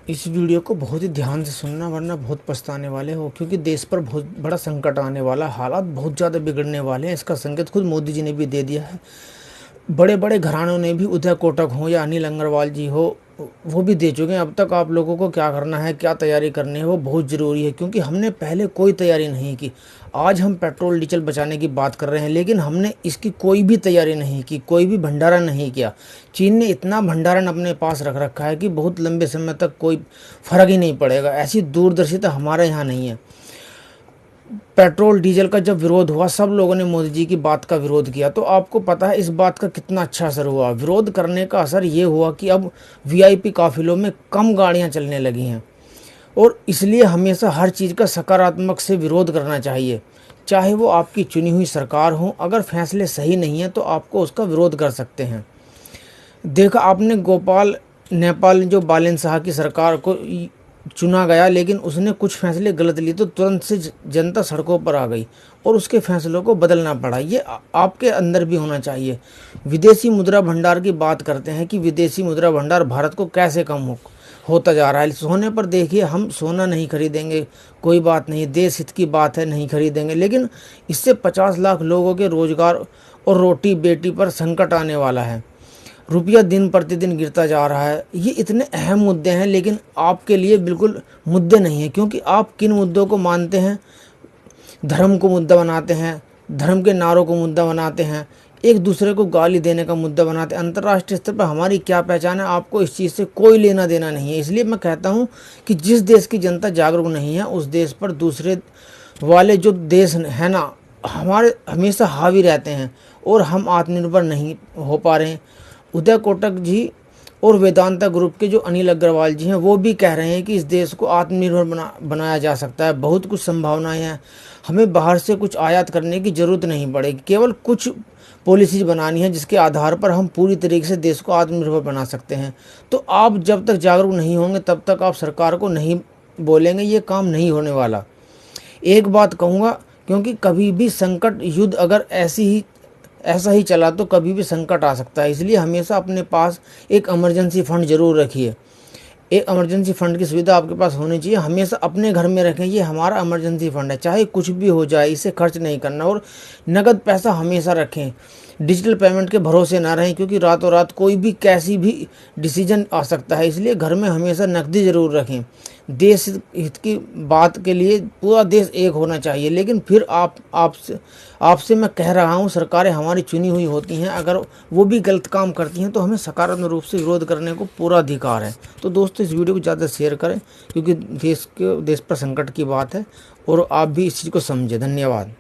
इस वीडियो को बहुत ही ध्यान से सुनना वरना बहुत पछताने वाले हो, क्योंकि देश पर बहुत बड़ा संकट आने वाला, हालात बहुत ज़्यादा बिगड़ने वाले हैं। इसका संकेत खुद मोदी जी ने भी दे दिया है। बड़े बड़े घरानों ने भी, उदय कोटक हो या अनिल अग्रवाल जी हो, वो भी दे चुके हैं। अब तक आप लोगों को क्या करना है, क्या तैयारी करनी है, वो बहुत ज़रूरी है, क्योंकि हमने पहले कोई तैयारी नहीं की। आज हम पेट्रोल डीजल बचाने की बात कर रहे हैं, लेकिन हमने इसकी कोई भी तैयारी नहीं की, कोई भी भंडारण नहीं किया। चीन ने इतना भंडारण अपने पास रख रखा है कि बहुत लंबे समय तक कोई फर्क ही नहीं पड़ेगा। ऐसी दूरदर्शिता हमारे यहाँ नहीं है। पेट्रोल डीजल का जब विरोध हुआ, सब लोगों ने मोदी जी की बात का विरोध किया, तो आपको पता है इस बात का कितना अच्छा असर हुआ। विरोध करने का असर ये हुआ कि अब वीआईपी काफिलों में कम गाड़ियां चलने लगी हैं। और इसलिए हमेशा हर चीज़ का सकारात्मक से विरोध करना चाहिए, चाहे वो आपकी चुनी हुई सरकार हो। अगर फैसले सही नहीं है तो आपको उसका विरोध कर सकते हैं। देखा आपने, गोपाल नेपाल जो बालेन शाह की सरकार को चुना गया, लेकिन उसने कुछ फैसले गलत लिए तो तुरंत से जनता सड़कों पर आ गई और उसके फैसलों को बदलना पड़ा। ये आपके अंदर भी होना चाहिए। विदेशी मुद्रा भंडार की बात करते हैं कि विदेशी मुद्रा भंडार भारत को कैसे कम होता जा रहा है। सोने पर देखिए, हम सोना नहीं खरीदेंगे, कोई बात नहीं, देश हित की बात है, नहीं खरीदेंगे, लेकिन इससे 50 लाख लोगों के रोजगार और रोटी बेटी पर संकट आने वाला है। रुपया दिन प्रतिदिन गिरता जा रहा है। ये इतने अहम मुद्दे हैं, लेकिन आपके लिए बिल्कुल मुद्दे नहीं हैं, क्योंकि आप किन मुद्दों को मानते हैं। धर्म को मुद्दा बनाते हैं, धर्म के नारों को मुद्दा बनाते हैं, एक दूसरे को गाली देने का मुद्दा बनाते हैं। अंतर्राष्ट्रीय स्तर पर हमारी क्या पहचान है, आपको इस चीज़ से कोई लेना देना नहीं है। इसलिए मैं कहता हूँ कि जिस देश की जनता जागरूक नहीं है, उस देश पर दूसरे वाले जो देश है ना, हमारे हमेशा हावी रहते हैं और हम आत्मनिर्भर नहीं हो पा रहे हैं। उदय कोटक जी और वेदांता ग्रुप के जो अनिल अग्रवाल जी हैं, वो भी कह रहे हैं कि इस देश को आत्मनिर्भर बनाया जा सकता है। बहुत कुछ संभावनाएं हैं, हमें बाहर से कुछ आयात करने की ज़रूरत नहीं पड़ेगी। केवल कुछ पॉलिसीज बनानी है जिसके आधार पर हम पूरी तरीके से देश को आत्मनिर्भर बना सकते हैं। तो आप जब तक जागरूक नहीं होंगे तब तक आप सरकार को नहीं बोलेंगे, ये काम नहीं होने वाला। एक बात कहूँगा, क्योंकि कभी भी संकट, युद्ध अगर ऐसा ही चला तो कभी भी संकट आ सकता है। इसलिए हमेशा अपने पास एक इमरजेंसी फंड जरूर रखिए। एक इमरजेंसी फंड की सुविधा आपके पास होनी चाहिए। हमेशा अपने घर में रखें, ये हमारा इमरजेंसी फंड है, चाहे कुछ भी हो जाए इसे खर्च नहीं करना। और नगद पैसा हमेशा रखें, डिजिटल पेमेंट के भरोसे ना रहें, क्योंकि रातों रात कोई भी कैसी भी डिसीजन आ सकता है। इसलिए घर में हमेशा नकदी ज़रूर रखें। देश हित की बात के लिए पूरा देश एक होना चाहिए, लेकिन फिर आपसे मैं कह रहा हूँ, सरकारें हमारी चुनी हुई होती हैं, अगर वो भी गलत काम करती हैं तो हमें सकारात्मक रूप से विरोध करने को पूरा अधिकार है। तो दोस्तों, इस वीडियो को ज़्यादा शेयर करें, क्योंकि देश पर संकट की बात है और आप भी इस चीज़ को समझें। धन्यवाद।